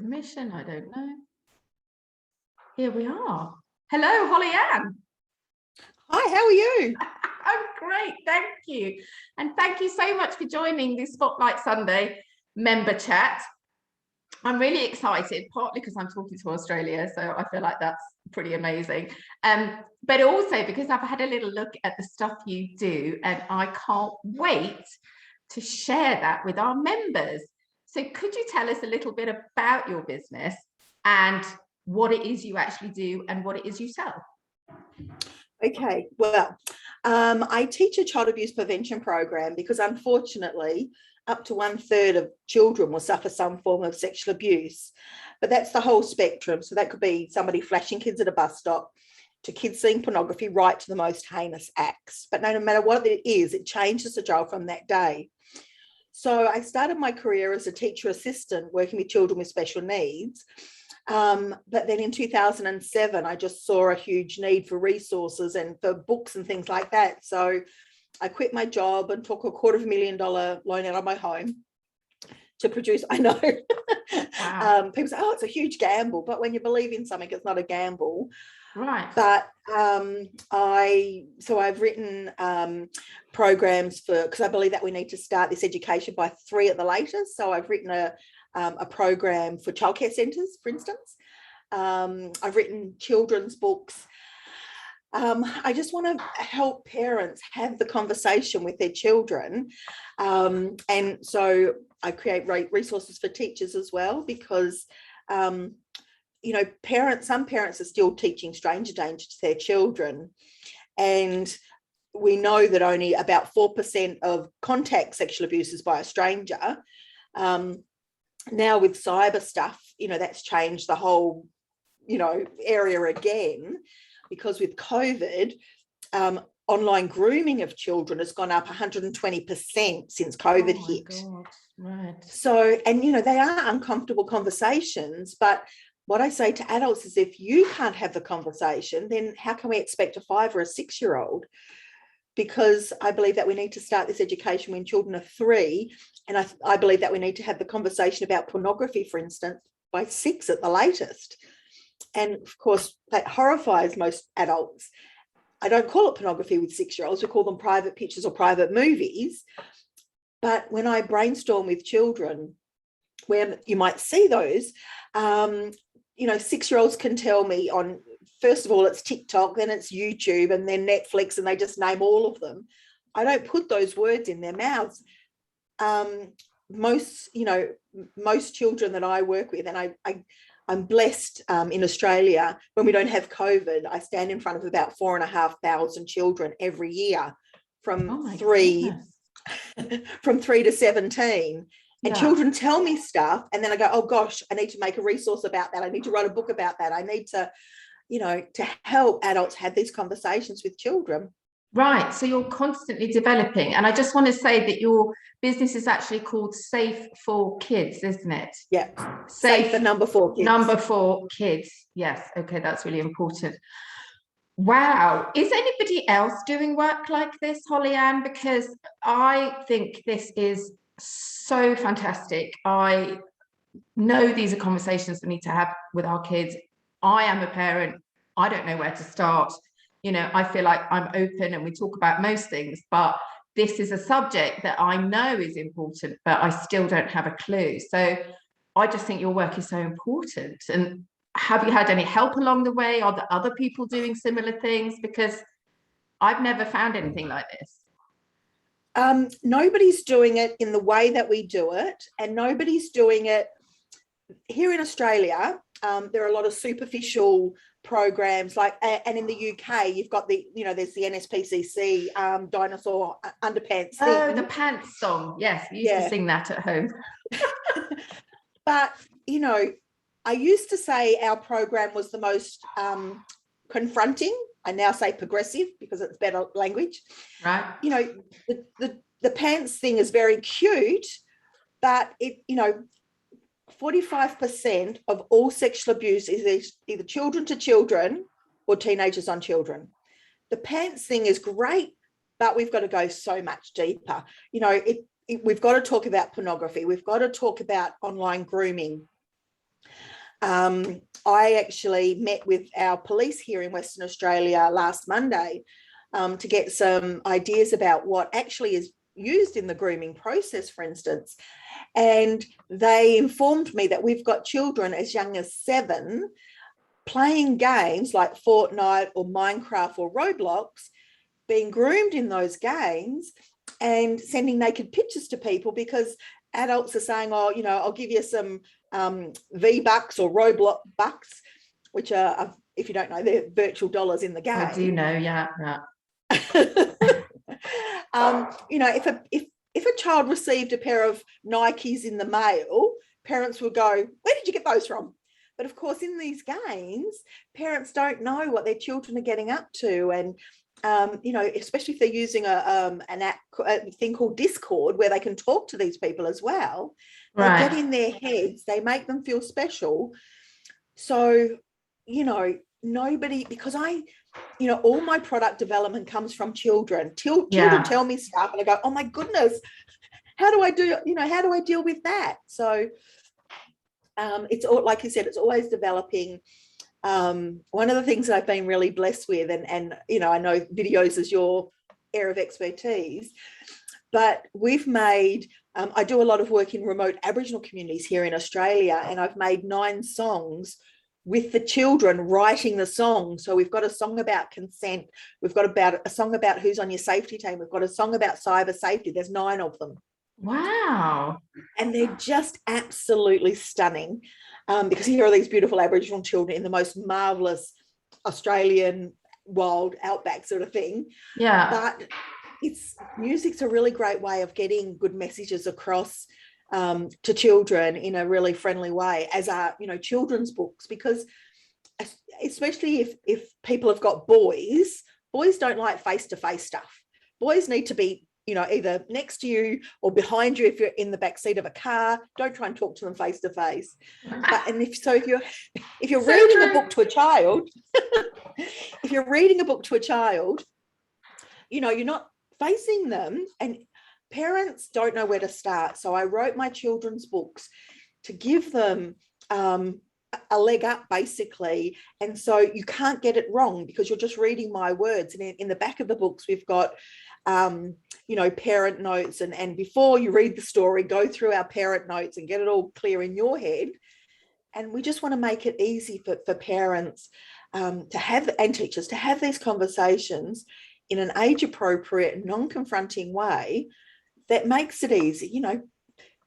permission, I don't know. Here we are. Hello, Holly Ann. Hi, how are you? I'm great, thank you. And thank you so much for joining the Spotlight Sunday member chat. I'm really excited, partly because I'm talking to Australia, so I feel like that's pretty amazing. But also because I've had a little look at the stuff you do, and I can't wait to share that with our members. So could you tell us a little bit about your business and what it is you actually do and what it is you sell? Okay, well, I teach a child abuse prevention program because unfortunately, up to 1/3 of children will suffer some form of sexual abuse. But that's the whole spectrum. So that could be somebody flashing kids at a bus stop, to kids seeing pornography, right to the most heinous acts. But no matter what it is, it changes the child from that day. So I started my career as a teacher assistant working with children with special needs. But then in 2007, I just saw a huge need for resources and for books and things like that. So I quit my job and took a $250,000 loan out of my home to produce. I know. Wow. People say, oh, it's a huge gamble. But when you believe in something, it's not a gamble. Right. But I've written programs because I believe that we need to start this education by 3 at the latest. So I've written a program for childcare centres, for instance. I've written children's books. I just want to help parents have the conversation with their children. And so I create resources for teachers as well, because some parents are still teaching stranger danger to their children. And we know that only about 4% of contact sexual abuse is by a stranger. Now with cyber stuff, that's changed the whole, area again, because with COVID, online grooming of children has gone up 120% since COVID hit. God. Right. So, and, they are uncomfortable conversations, but what I say to adults is if you can't have the conversation, then how can we expect a 5 or a 6-year-old? Because I believe that we need to start this education when children are 3. And I believe that we need to have the conversation about pornography, for instance, by 6 at the latest. And of course, that horrifies most adults. I don't call it pornography with 6-year-olds. We call them private pictures or private movies. But when I brainstorm with children, where you might see those, 6-year-olds can tell me on, first of all, it's TikTok, then it's YouTube, and then Netflix, and they just name all of them. I don't put those words in their mouths. Most children that I work with, and I'm blessed in Australia, when we don't have COVID, I stand in front of about 4,500 children every year from 3 to 17. And children tell me stuff, and then I go, oh gosh, I need to make a resource about that. I need to write a book about that. I need to, to help adults have these conversations with children. Right. So you're constantly developing. And I just want to say that your business is actually called Safe for Kids, isn't it? Yeah. Safe for number 4 kids. Number 4 kids. Yes. Okay. That's really important. Wow. Is anybody else doing work like this, Holly Ann? Because I think this is so fantastic. I know these are conversations we need to have with our kids. I am a parent. I don't know where to start. I feel like I'm open and we talk about most things, but this is a subject that I know is important, but I still don't have a clue. So I just think your work is so important. And have you had any help along the way? Are there other people doing similar things? Because I've never found anything like this. Nobody's doing it in the way that we do it, and nobody's doing it here in Australia. There are a lot of superficial programs, and in the UK, you've got there's the NSPCC dinosaur underpants thing. Oh, the pants song. Yes, we used to sing that at home. But I used to say our program was the most confronting. I now say progressive because it's better language. Right. The pants thing is very cute, but 45% of all sexual abuse is either children to children or teenagers on children. The pants thing is great, but we've got to go so much deeper. We've got to talk about pornography. We've got to talk about online grooming. I actually met with our police here in Western Australia last Monday to get some ideas about what actually is used in the grooming process, for instance. And they informed me that we've got children as young as 7 playing games like Fortnite or Minecraft or Roblox, being groomed in those games and sending naked pictures to people because adults are saying, oh, you know, I'll give you some V-Bucks or Roblox bucks, which are, if you don't know, they're virtual dollars in the game. I do know, yeah. You know, if a child received a pair of Nikes in the mail, parents would go, where did you get those from? But of course, in these games, parents don't know what their children are getting up to. And, you know, especially if they're using an app, a thing called Discord, where they can talk to these people as well. Right. They get in their heads, they make them feel special. So, you know, nobody, because you know, all my product development comes from children. Children tell me stuff and I go, oh my goodness, how do I deal with that? So it's all, like you said, it's always developing. One of the things that I've been really blessed with, and you know, I know videos is your area of expertise, but we've made, I do a lot of work in remote Aboriginal communities here in Australia, and I've made 9 songs with the children writing the song. So we've got a song about consent, we've got a song about who's on your safety team, we've got a song about cyber safety. There's 9 of them. Wow. And they're just absolutely stunning, because here are these beautiful Aboriginal children in the most marvelous Australian wild outback sort of thing. Yeah. But music's a really great way of getting good messages across to children in a really friendly way, as are, you know, children's books, because especially if people have got boys don't like face-to-face stuff. Boys need to be, you know, either next to you or behind you if you're in the back seat of a car. Don't try and talk to them face to face. And if you're reading a book to a child, if you're reading a book to a child, you know, you're not facing them, and parents don't know where to start. So I wrote my children's books to give them a leg up, basically. And so you can't get it wrong because you're just reading my words. And in the back of the books, we've got you know, parent notes, and before you read the story, go through our parent notes and get it all clear in your head. And we just want to make it easy for parents to have, and teachers to have these conversations in an age appropriate, non-confronting way that makes it easy. You know,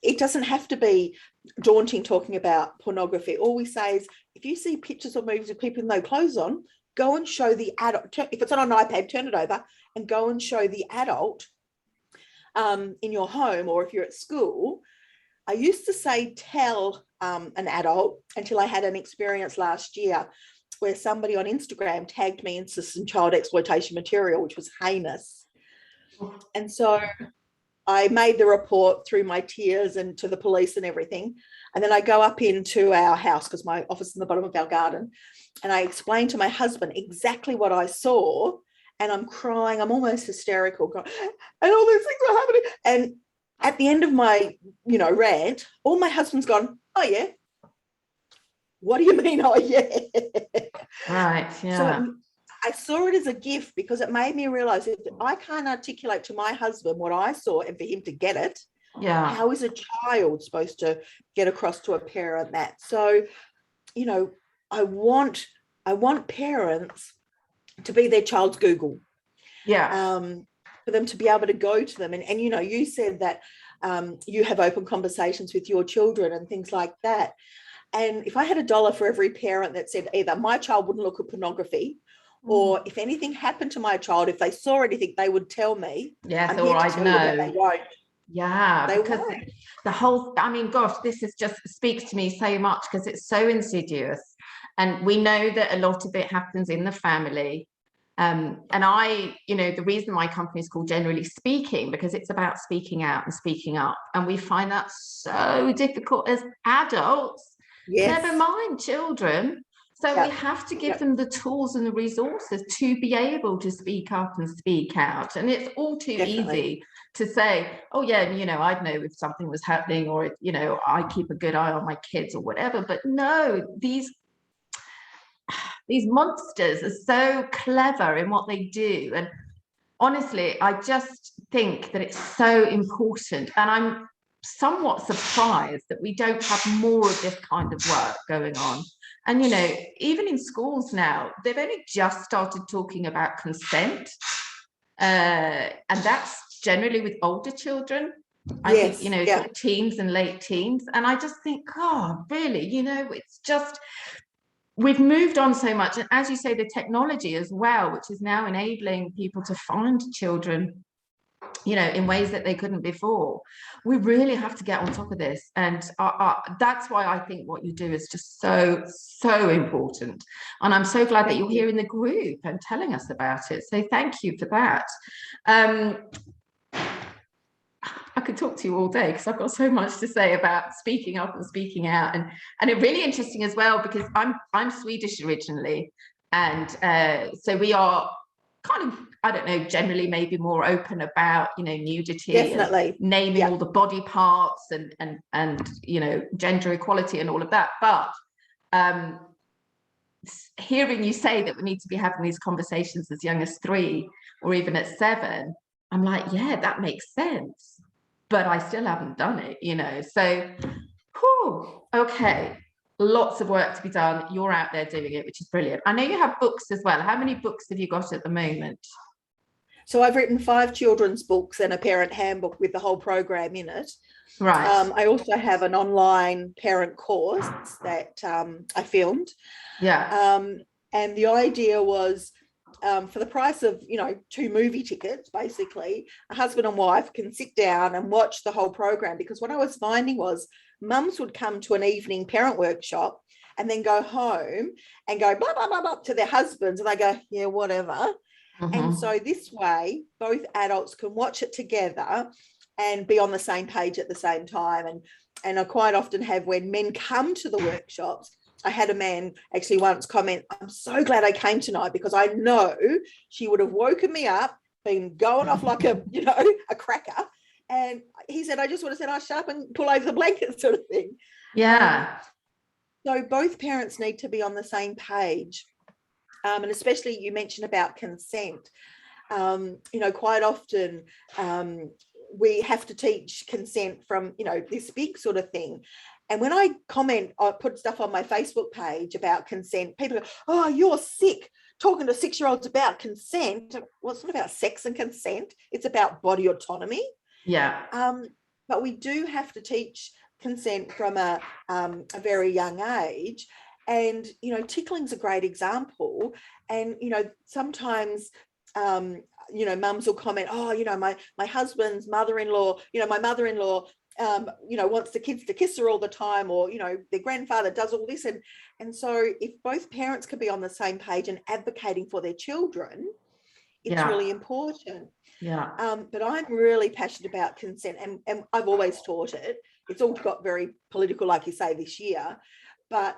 it doesn't have to be daunting talking about pornography. All we say is, if you see pictures or movies of people with no clothes on, go and show the adult. If it's on an iPad, turn it over and go and show the adult in your home, or if you're at school. I used to say tell an adult, until I had an experience last year where somebody on Instagram tagged me into some child exploitation material, which was heinous. And so I made the report through my tears and to the police and everything. And then I go up into our house, because my office is in the bottom of our garden, and I explained to my husband exactly what I saw. And I'm crying, I'm almost hysterical, and all these things are happening. And at the end of my, you know, rant, all my husband's gone, oh yeah. What do you mean, oh yeah? Right, yeah. So I saw it as a gift, because it made me realize, if I can't articulate to my husband what I saw and for him to get it, how is a child supposed to get across to a parent that? So, you know, I want parents to be their child's Google. For them to be able to go to them. And you know, you said that you have open conversations with your children and things like that. And if I had $1 for every parent that said either my child wouldn't look at pornography, or if anything happened to my child, if they saw anything, they would tell me. Yes, or I know. They won't. Yeah, they because won't. The whole, I mean, gosh, this is just speaks to me so much, because it's so insidious. And we know that a lot of it happens in the family. And I, you know, the reason my company is called Generally Speaking, because it's about speaking out and speaking up. And we find that so difficult as adults, never mind children. So we have to give them the tools and the resources to be able to speak up and speak out. And it's all too easy to say, oh yeah, you know, I'd know if something was happening, or, you know, I keep a good eye on my kids or whatever. But no, these monsters are so clever in what they do. And honestly, I just think that it's so important. And I'm somewhat surprised that we don't have more of this kind of work going on. And, you know, even in schools now, they've only just started talking about consent. And that's generally with older children. I think, you know, sort of teens and late teens. And I just think, oh, really, you know, it's just, we've moved on so much. And as you say, the technology as well, which is now enabling people to find children, you know, in ways that they couldn't before. We really have to get on top of this. And that's why I think what you do is just so, so important. And I'm so glad that you're here in the group and telling us about it. So thank you for that. I could talk to you all day because I've got so much to say about speaking up and speaking out, and it's really interesting as well because I'm Swedish originally, and so we are kind of, I don't know, generally maybe more open about, you know, nudity, and naming all the body parts and you know, gender equality and all of that. But hearing you say that we need to be having these conversations as young as 3 or even at 7, I'm like, yeah, that makes sense. But I still haven't done it, you know. So, whew, okay, lots of work to be done. You're out there doing it, which is brilliant. I know you have books as well. How many books have you got at the moment? So I've written 5 children's books and a parent handbook with the whole program in it. Right. I also have an online parent course that I filmed. Yeah. And the idea was, for the price of, you know, 2 movie tickets, basically, a husband and wife can sit down and watch the whole program. Because what I was finding was mums would come to an evening parent workshop and then go home and go blah, blah, blah, blah to their husbands, and they go, yeah, whatever. And so this way, both adults can watch it together and be on the same page at the same time. And I quite often have, when men come to the workshops, I had a man actually once comment, I'm so glad I came tonight because I know she would have woken me up, been going off like a, you know, a cracker. And he said, I just would have said, shut up and pull over the blanket, sort of thing. Yeah. So both parents need to be on the same page. And especially you mentioned about consent. You know, quite often we have to teach consent from, you know, this big sort of thing. And when I comment, I put stuff on my Facebook page about consent, people go, oh, you're sick talking to 6-year-olds about consent. Well, it's not about sex and consent. It's about body autonomy. Yeah. But we do have to teach consent from a very young age. And, you know, tickling's a great example. And, you know, sometimes, you know, mums will comment, oh, you know, my husband's mother-in-law, you know, my mother-in-law, you know, wants the kids to kiss her all the time, or, you know, their grandfather does all this. And so if both parents can be on the same page and advocating for their children, it's really important. Yeah. But I'm really passionate about consent, and I've always taught it. It's all got very political, like you say, this year. But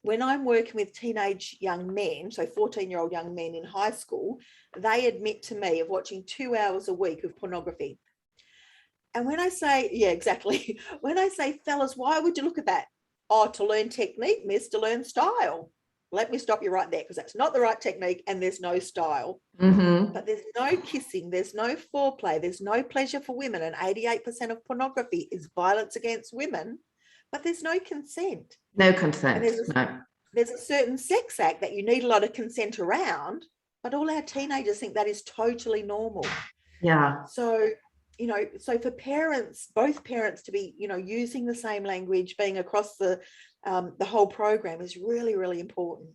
when I'm working with teenage young men, so 14-year-old young men in high school, they admit to me of watching 2 hours a week of pornography. And when I say, yeah, exactly. When I say, fellas, why would you look at that? Oh, to learn technique, miss, to learn style. Let me stop you right there, because that's not the right technique and there's no style. But there's no kissing, there's no foreplay, there's no pleasure for women. And 88% of pornography is violence against women, but there's no consent. No consent. There's a certain sex act that you need a lot of consent around, but all our teenagers think that is totally normal. Yeah. So, you know, so for parents, both parents to be, you know, using the same language, being across the whole program is really, really important.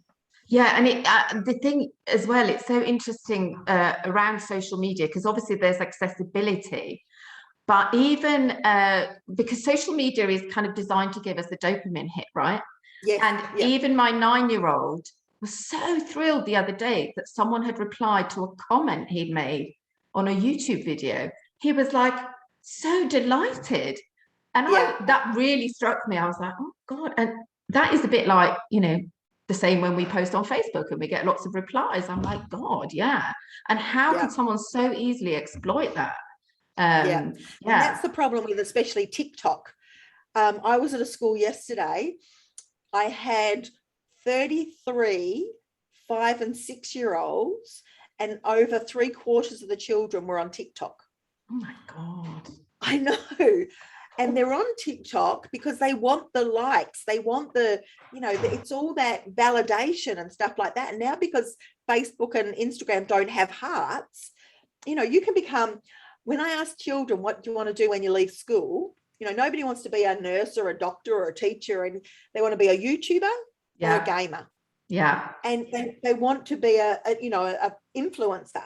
Yeah, and the thing as well, it's so interesting around social media, because obviously there's accessibility, but even because social media is kind of designed to give us a dopamine hit, right? Yes. And even my 9-year-old was so thrilled the other day that someone had replied to a comment he'd made on a YouTube video. He was like so delighted. And that really struck me. I was like, oh God. And that is a bit like, you know, the same when we post on Facebook and we get lots of replies. I'm like, God, yeah. And how Yeah. can someone so easily exploit that? Yeah. And that's the problem with especially TikTok. I was at a school yesterday. I had 33 5 and 6 year olds, and over 3/4 of the children were on TikTok. Oh my God. I know. And they're on TikTok because they want the likes. They want the, it's all that validation and stuff like that. And now because Facebook and Instagram don't have hearts, you can become, when I ask children, what do you want to do when you leave school? Nobody wants to be a nurse or a doctor or a teacher, and they want to be a YouTuber or a gamer. Yeah. And they want to be a influencer.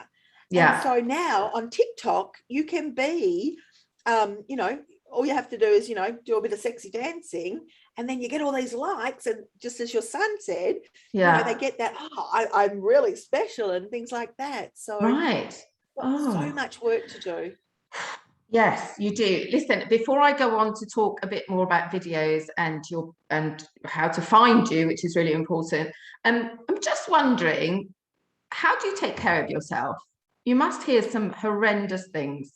Yeah. And so now on TikTok, you can be, all you have to do is, do a bit of sexy dancing, and then you get all these likes. And just as your son said, they get that, I'm really special and things like that. So right. So much work to do. Yes, you do. Listen, before I go on to talk a bit more about videos and how to find you, which is really important, I'm just wondering, how do you take care of yourself? You must hear some horrendous things.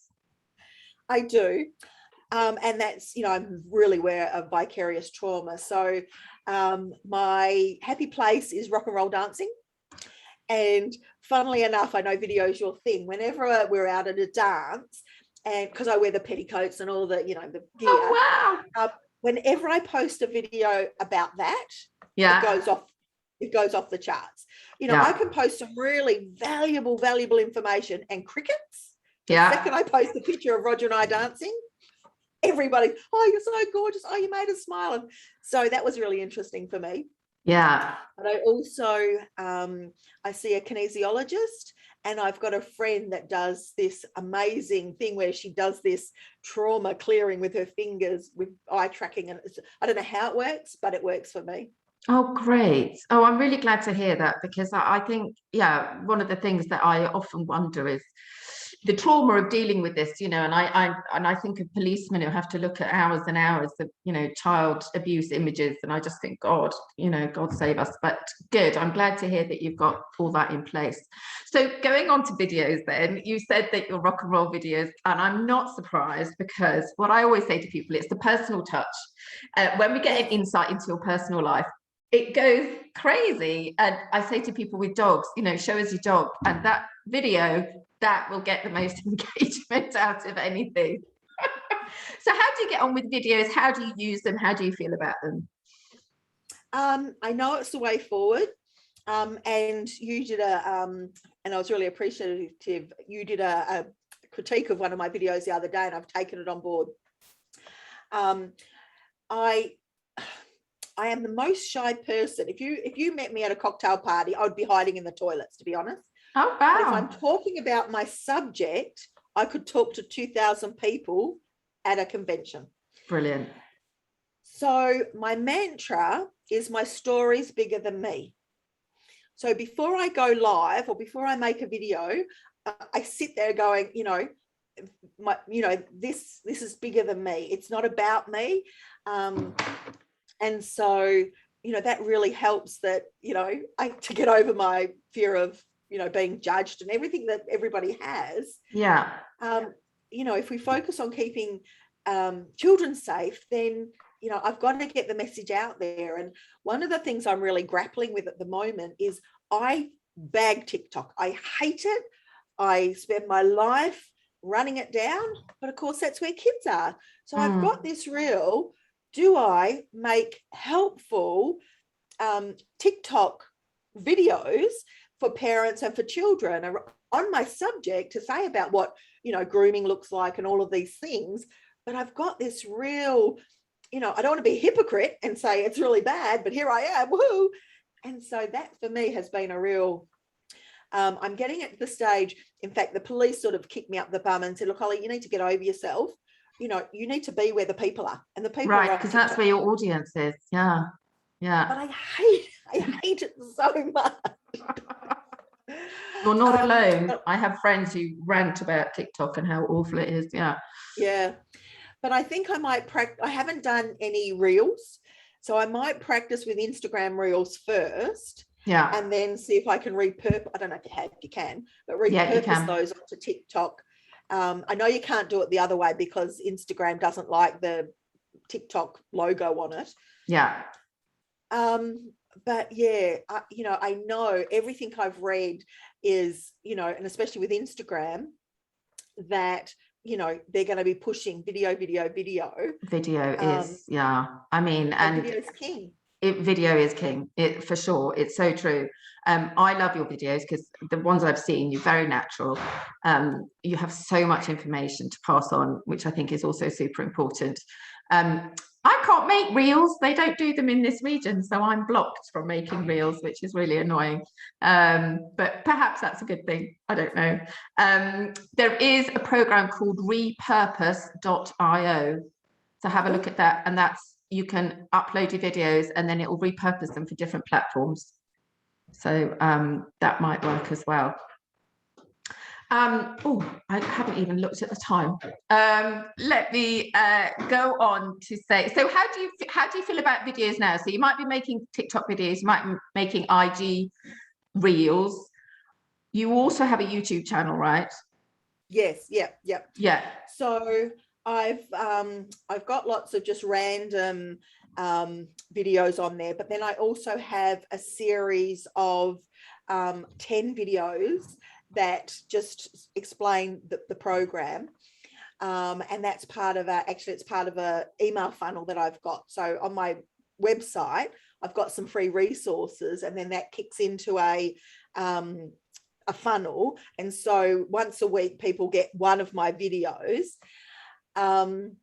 I do. And that's, I'm really aware of vicarious trauma. So my happy place is rock and roll dancing. And funnily enough, I know video is your thing. Whenever we're out at a dance, and because I wear the petticoats and all the, the gear. Oh, wow. Whenever I post a video about that, it goes off the charts. I can post some really valuable information, and crickets. The second I post a picture of Roger and I dancing, everybody, oh, you're so gorgeous. Oh, you made us smile. And so that was really interesting for me. Yeah. But I also, I see a kinesiologist, and I've got a friend that does this amazing thing where she does this trauma clearing with her fingers with eye tracking. And I don't know how it works, but it works for me. Oh, great. Oh, I'm really glad to hear that, because I think, one of the things that I often wonder is the trauma of dealing with this, and I think of policemen who have to look at hours and hours of, child abuse images. And I just think, God, God save us. But good. I'm glad to hear that you've got all that in place. So going on to videos then, you said that your rock and roll videos, and I'm not surprised, because what I always say to people, it's the personal touch. When we get an insight into your personal life, it goes crazy. And I say to people with dogs, show us your dog, and that video, that will get the most engagement out of anything. So how do you get on with videos? How do you use them? How do you feel about them? I know it's the way forward. And you did and I was really appreciative, you did a critique of one of my videos the other day, and I've taken it on board. I am the most shy person. If you met me at a cocktail party, I would be hiding in the toilets, to be honest. Oh, wow. But if I'm talking about my subject, I could talk to 2,000 people at a convention. Brilliant. So my mantra is, my story's bigger than me. So before I go live or before I make a video, I sit there going, this is bigger than me. It's not about me. And so, that really helps, that, to get over my fear of, being judged and everything that everybody has. Yeah. If we focus on keeping children safe, then, I've got to get the message out there. And one of the things I'm really grappling with at the moment is, I bag TikTok. I hate it. I spend my life running it down, but of course that's where kids are. So I've got this real, do I make helpful TikTok videos for parents and for children on my subject, to say about what, grooming looks like and all of these things. But I've got this real, I don't want to be a hypocrite and say it's really bad, but here I am, woohoo. And so that for me has been a real, I'm getting at the stage. In fact, the police sort of kicked me up the bum and said, look, Holly, you need to get over yourself. You need to be where the people are, and the people right, because that's where your audience is. Yeah. But I hate it so much. You're not alone. I have friends who rant about TikTok and how awful it is. Yeah. But I think I might I haven't done any reels, So I might practice with Instagram Reels first. Yeah. And then see if I can repurpose. I don't know if you can, but Yeah, you repurpose can. those onto TikTok. I know you can't do it the other way because Instagram doesn't like the TikTok logo on it. Yeah. But yeah, I know everything I've read is, and especially with Instagram, that, they're going to be pushing video. Video is, yeah. I mean, and video is king. Video is king, for sure. It's so true. I love your videos because the ones I've seen, you're very natural. You have so much information to pass on, which I think is also super important. I can't make reels. They don't do them in this region, so I'm blocked from making reels, which is really annoying. But perhaps that's a good thing. I don't know. There is a program called repurpose.io. So have a look at that, and you can upload your videos and then it will repurpose them for different platforms. So that might work as well. Oh, I haven't even looked at the time. Let me go on to say, so how do you feel about videos now? So you might be making TikTok videos, you might be making IG reels. You also have a YouTube channel, right? Yes. Yeah. So I've got lots of just random videos on there, but then I also have a series of 10 videos that just explain the program, and that's part of it's part of a email funnel that I've got. So on my website I've got some free resources, and then that kicks into a funnel, and so once a week people get one of my videos. And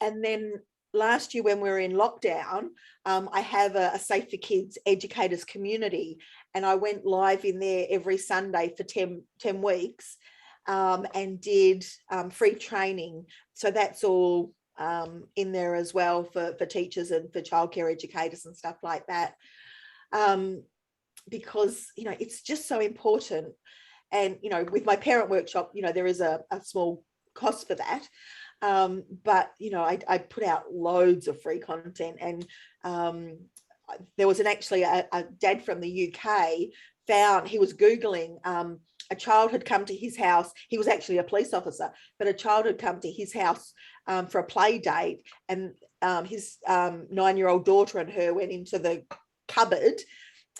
then last year when we were in lockdown, I have a Safe for Kids educators community, and I went live in there every Sunday for 10 weeks, and did free training. So that's all in there as well for teachers and for childcare educators and stuff like that, because it's just so important. And with my parent workshop, there is a small cost for that, but I put out loads of free content. And there was actually a dad from the UK he was Googling, a child had come to his house. He was actually a police officer, but a child had come to his house for a play date, and his 9-year-old daughter and her went into the cupboard,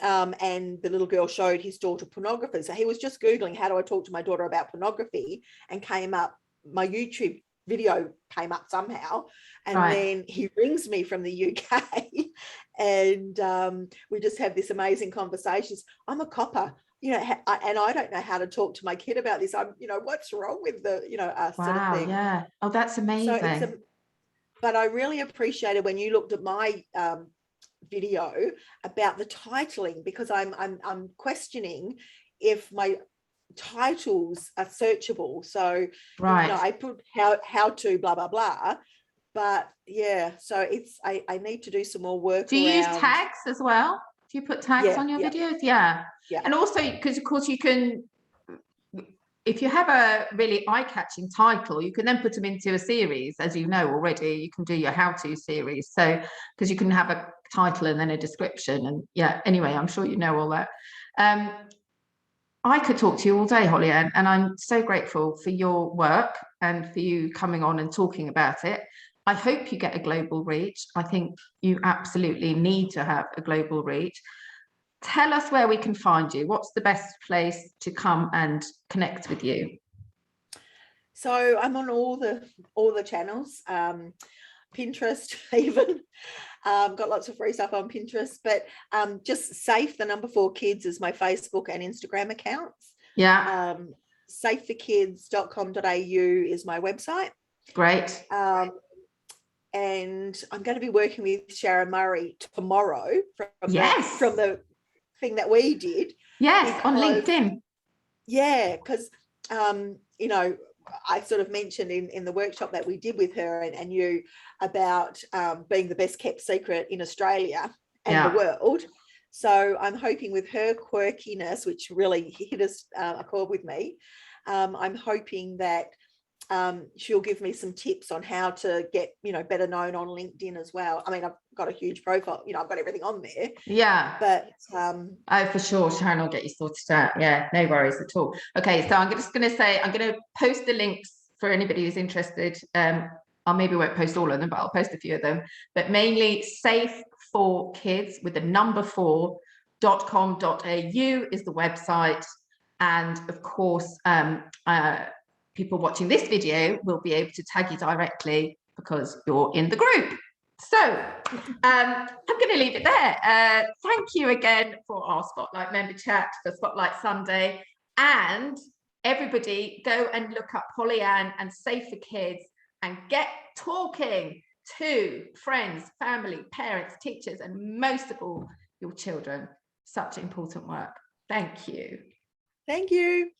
and the little girl showed his daughter pornography. So he was just Googling, how do I talk to my daughter about pornography, and came up, my YouTube video came up somehow, and then he rings me from the UK, and we just have this amazing conversations. I'm a copper, and I don't know how to talk to my kid about this. I'm, what's wrong with the, us sort of thing. Yeah. Oh, that's amazing. So but I really appreciated when you looked at my video about the titling, because I'm questioning if my titles are searchable. So I put how to blah blah blah, but yeah, so it's I need to do some more work. Do you use tags as well? Do you put tags on your videos? Yeah. And also, because of course you can, if you have a really eye-catching title, you can then put them into a series. As you know already, you can do your how-to series. So because you can have a title and then a description, and anyway, I'm sure you know all that. I could talk to you all day, Holly Ann, and I'm so grateful for your work and for you coming on and talking about it. I hope you get a global reach. I think you absolutely need to have a global reach. Tell us where we can find you. What's the best place to come and connect with you? So I'm on all the channels, Pinterest even. Got lots of free stuff on Pinterest, but just Safe, the number 4 Kids is my Facebook and Instagram accounts. Yeah. Safeforkids.com.au is my website. Great. And I'm going to be working with Sharon Murray tomorrow from the thing that we did. Yes, on LinkedIn. Yeah, because I sort of mentioned in the workshop that we did with her and you about being the best kept secret in Australia and the world. So I'm hoping with her quirkiness, which really hit a chord with me, I'm hoping that she'll give me some tips on how to get, better known on LinkedIn as well. I mean, I've got a huge profile, I've got everything on there. Yeah. But oh, for sure, Sharon will get you sorted out. Yeah, no worries at all. Okay, so I'm just going to say, I'm going to post the links for anybody who's interested. I maybe won't post all of them, but I'll post a few of them. But mainly Safe for Kids with the number 4.com.au is the website. And of course, people watching this video will be able to tag you directly because you're in the group. So I'm going to leave it there. Thank you again for our Spotlight member chat for Spotlight Sunday. And everybody go and look up Holly-Ann and Safe for Kids and get talking to friends, family, parents, teachers, and most of all, your children. Such important work. Thank you. Thank you.